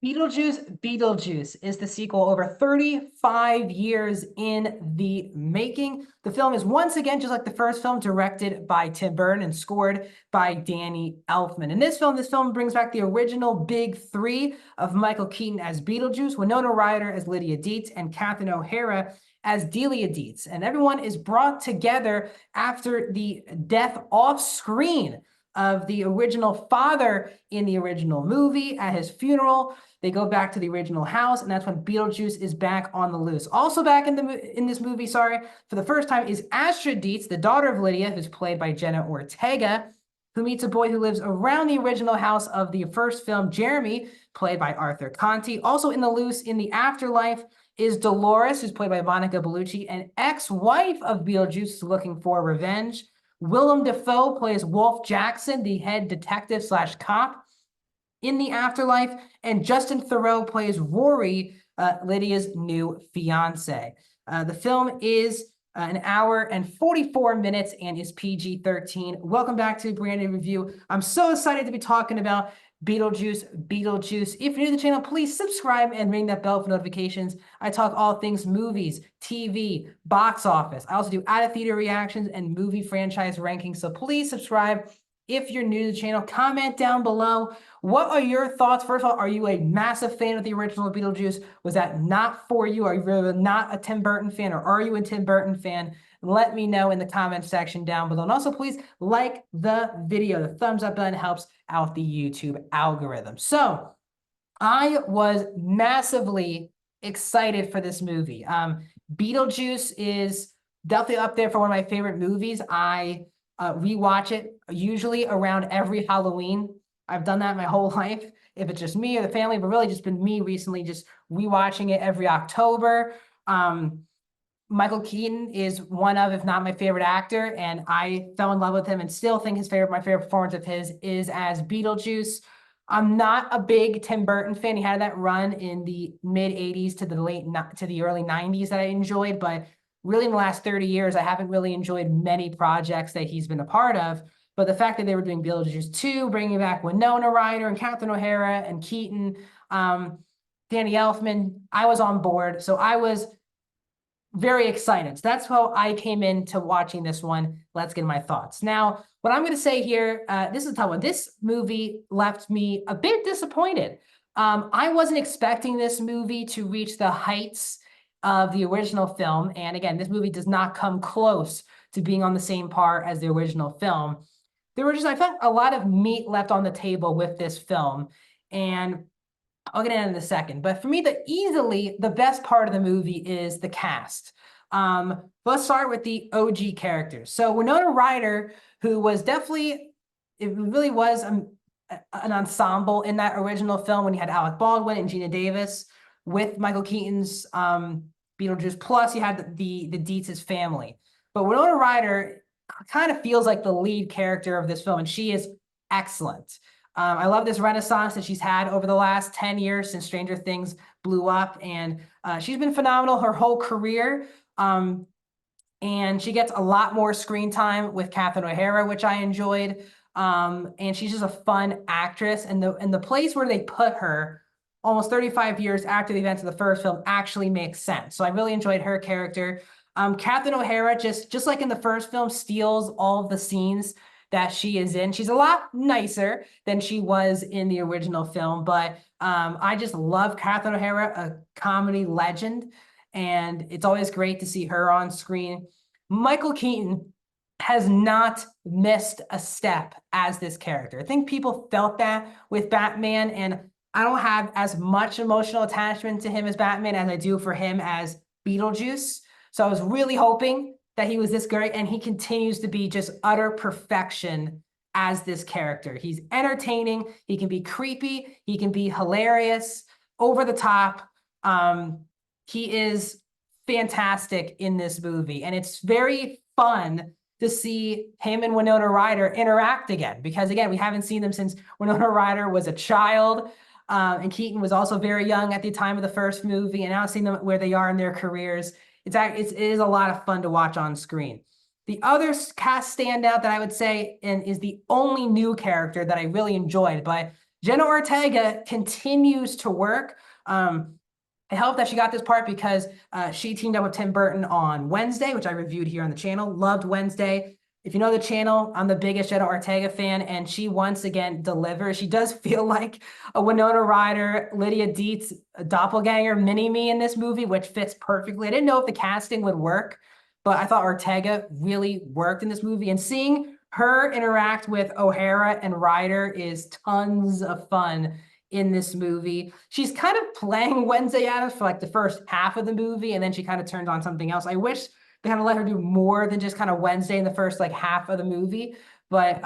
Beetlejuice is the sequel over 35 years in the making. The film is once again, just like the first film, directed by Tim Burton and scored by Danny Elfman. In this film brings back the original big three of Michael Keaton as Beetlejuice, Winona Ryder as Lydia Deetz, and Catherine O'Hara as Delia Deetz. And everyone is brought together after the death off screen of the original father in the original movie. At his funeral, they go back to the original house, and that's when Beetlejuice is back on the loose. Also back in this movie, for the first time, is Astrid Deetz, the daughter of Lydia, who's played by Jenna Ortega, who meets a boy who lives around the original house of the first film, Jeremy, played by Arthur Conti. Also in the loose in the afterlife is Dolores, who's played by Monica Bellucci, an ex-wife of Beetlejuice looking for revenge. Willem Dafoe plays Wolf Jackson, the head detective slash cop in the afterlife, and Justin Theroux plays Rory, Lydia's new fiance. The film is an hour and 44 minutes and is PG-13. Welcome back to Brandon Review. I'm so excited to be talking about Beetlejuice. If you're new to the channel, please subscribe and ring that bell for notifications. I talk all things movies, TV, box office. I also do out-of-theater reactions and movie franchise rankings, so please subscribe. If you're new to the channel, comment down below. What are your thoughts? First of all, are you a massive fan of the original Beetlejuice? Was that not for you? Are you really not a Tim Burton fan, or are you a Tim Burton fan? Let me know in the comment section down below. And also, please like the video. The thumbs up button helps out the YouTube algorithm. So I was massively excited for this movie. Beetlejuice is definitely up there for one of my favorite movies. I rewatch it usually around every Halloween. I've done that my whole life, if it's just me or the family, but really just been me recently, just rewatching it every October. Michael Keaton is one of, if not my favorite actor, and I fell in love with him and still think my favorite performance of his is as Beetlejuice. I'm not a big Tim Burton fan. He had that run in the mid 80s to the early 90s that I enjoyed, but really in the last 30 years, I haven't really enjoyed many projects that he's been a part of. But the fact that they were doing Beetlejuice 2, bringing back Winona Ryder and Catherine O'Hara and Keaton, Danny Elfman, I was on board. So I was very excited. So that's how I came into watching this one. Let's get my thoughts. Now, what I'm going to say here, this is a tough one. This movie left me a bit disappointed. I wasn't expecting this movie to reach the heights of the original film. And again, this movie does not come close to being on the same par as the original film. I felt a lot of meat left on the table with this film, and I'll get into it in a second. But for me, easily the best part of the movie is the cast. Let's start with the OG characters. So Winona Ryder, who was definitely, it really was an ensemble in that original film when you had Alec Baldwin and Gina Davis with Michael Keaton's Beetlejuice, plus you had the Deetz's family. But Winona Ryder kind of feels like the lead character of this film, and she is excellent. I love this renaissance that she's had over the last 10 years since Stranger Things blew up, and she's been phenomenal her whole career. And she gets a lot more screen time with Catherine O'Hara, which I enjoyed. And she's just a fun actress, and the place where they put her almost 35 years after the events of the first film actually makes sense. So I really enjoyed her character. Catherine O'Hara, just like in the first film, steals all of the scenes that she is in. She's a lot nicer than she was in the original film, but I just love Catherine O'Hara, a comedy legend, and it's always great to see her on screen. Michael Keaton has not missed a step as this character. I think people felt that with Batman, and I don't have as much emotional attachment to him as Batman as I do for him as Beetlejuice. So I was really hoping that he was this great, and he continues to be just utter perfection as this character. He's entertaining, he can be creepy, he can be hilarious, over the top. He is fantastic in this movie, and it's very fun to see him and Winona Ryder interact again, because again, we haven't seen them since Winona Ryder was a child, and Keaton was also very young at the time of the first movie, and now seeing them where they are in their careers, it is a lot of fun to watch on screen. The other cast standout that I would say is the only new character that I really enjoyed, but Jenna Ortega continues to work. It helped that she got this part because she teamed up with Tim Burton on Wednesday, which I reviewed here on the channel. Loved Wednesday. If you know the channel, I'm the biggest Jenna Ortega fan, and she once again delivers. She does feel like a Winona Ryder, Lydia Dietz, a doppelganger mini-me in this movie, which fits perfectly. I didn't know if the casting would work, but I thought Ortega really worked in this movie. And seeing her interact with O'Hara and Ryder is tons of fun in this movie. She's kind of playing Wednesday Addams for like the first half of the movie, and then she kind of turned on something else. I wish they kind of let her do more than just kind of Wednesday in the first like half of the movie. But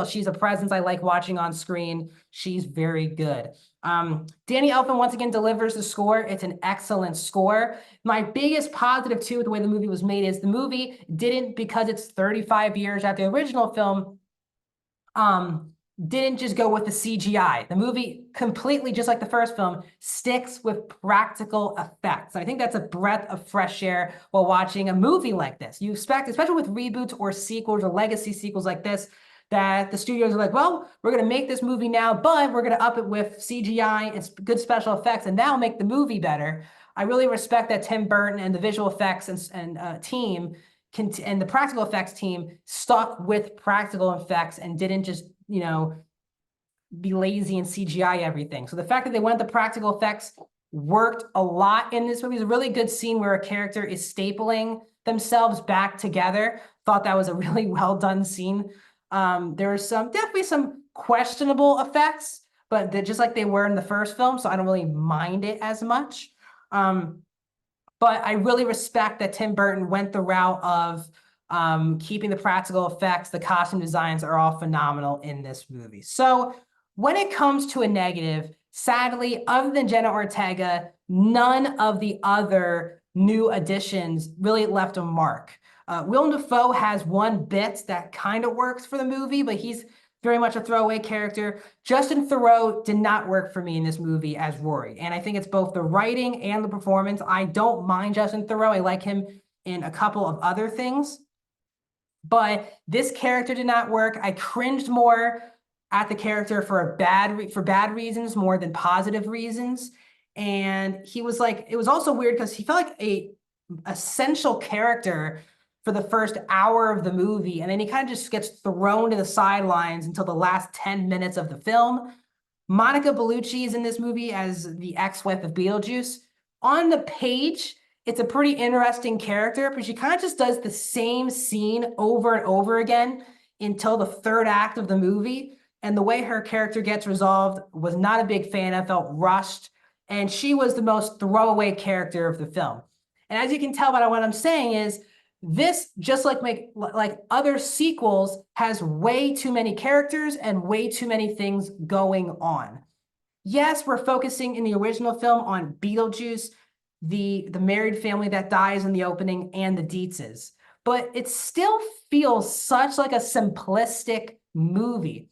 she's a presence I like watching on screen. She's very good. Danny Elfman once again delivers the score. It's an excellent score. My biggest positive too with the way the movie was made is the movie didn't, because it's 35 years after the original film, didn't just go with the CGI. The movie completely, just like the first film, sticks with practical effects. I think that's a breath of fresh air while watching a movie like this. You expect, especially with reboots or sequels or legacy sequels like this, that the studios are like, well, we're going to make this movie now, but we're going to up it with CGI and good special effects, and that'll make the movie better. I really respect that Tim Burton and the visual effects and team and the practical effects team stuck with practical effects and didn't just, be lazy and CGI everything. So the fact that they went the practical effects worked a lot in this movie. It's a really good scene where a character is stapling themselves back together. Thought that was a really well done scene. There was definitely some questionable effects, but they're just like they were in the first film, so I don't really mind it as much. But I really respect that Tim Burton went the route of keeping the practical effects. The costume designs are all phenomenal in this movie. So when it comes to a negative, sadly, other than Jenna Ortega, none of the other new additions really left a mark. Willem Dafoe has one bit that kind of works for the movie, but he's very much a throwaway character. Justin Theroux did not work for me in this movie as Rory, and I think it's both the writing and the performance. I don't mind Justin Theroux. I like him in a couple of other things, but this character did not work. I cringed more at the character for bad reasons more than positive reasons. And he was like, it was also weird because he felt like a essential character for the first hour of the movie, and then he kind of just gets thrown to the sidelines until the last 10 minutes of the film. Monica Bellucci is in this movie as the ex-wife of Beetlejuice. On the page, it's a pretty interesting character, but she kind of just does the same scene over and over again until the third act of the movie. And the way her character gets resolved was not a big fan. I felt rushed, and she was the most throwaway character of the film. And as you can tell by what I'm saying is, this, just like other sequels, has way too many characters and way too many things going on. Yes, we're focusing in the original film on Beetlejuice, the married family that dies in the opening, and the Dietzes, but it still feels such like a simplistic movie.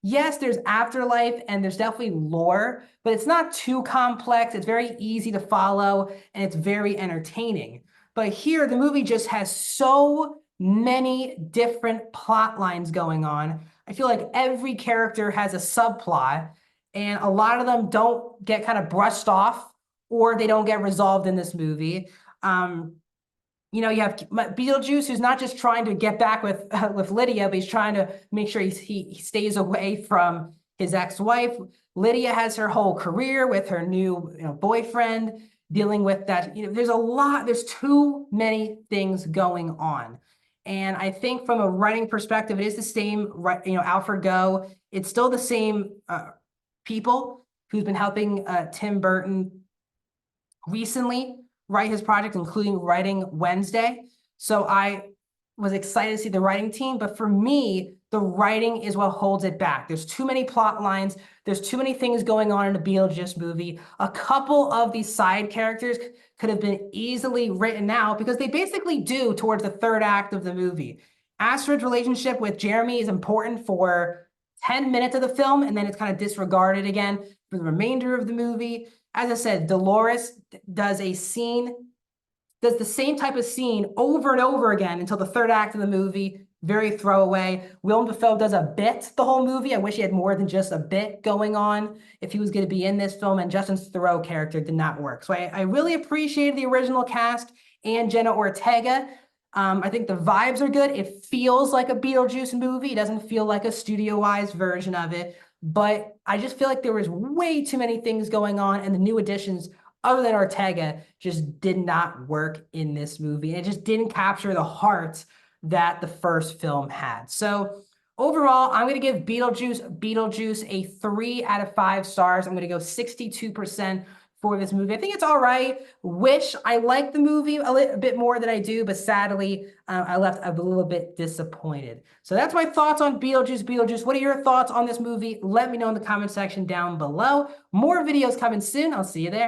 Yes, there's afterlife and there's definitely lore, but it's not too complex. It's very easy to follow and it's very entertaining. But here, the movie just has so many different plot lines going on. I feel like every character has a subplot, and a lot of them don't get kind of brushed off, or they don't get resolved in this movie. You have Beetlejuice, who's not just trying to get back with Lydia, but he's trying to make sure he stays away from his ex-wife. Lydia has her whole career with her new boyfriend, dealing with that. There's too many things going on. And I think from a writing perspective, it is the same, Alfred Go. It's still the same people who's been helping Tim Burton recently write his project, including writing Wednesday. So I was excited to see the writing team, but for me, the writing is what holds it back. There's too many plot lines. There's too many things going on in a Beetlejuice movie. A couple of these side characters could have been easily written out, because they basically do towards the third act of the movie. Astrid's relationship with Jeremy is important for 10 minutes of the film, and then it's kind of disregarded again for the remainder of the movie. As I said, Dolores does the same type of scene over and over again until the third act of the movie. very throwaway. Willem Dafoe does a bit the whole movie. I wish he had more than just a bit going on if he was going to be in this film, and Justin Theroux character did not work. So I really appreciated the original cast and Jenna Ortega. I think the vibes are good. It feels like a Beetlejuice movie. It doesn't feel like a studio-wise version of it, but I just feel like there was way too many things going on, and the new additions, other than Ortega, just did not work in this movie. It just didn't capture the heart that the first film had. So overall, I'm going to give Beetlejuice a 3 out of 5 stars. I'm going to go 62% for this movie. I think it's all right. Wish I liked the movie a bit more than I do, but sadly, I left a little bit disappointed. So that's my thoughts on Beetlejuice. What are your thoughts on this movie? Let me know in the comment section down below. More videos coming soon. I'll see you there.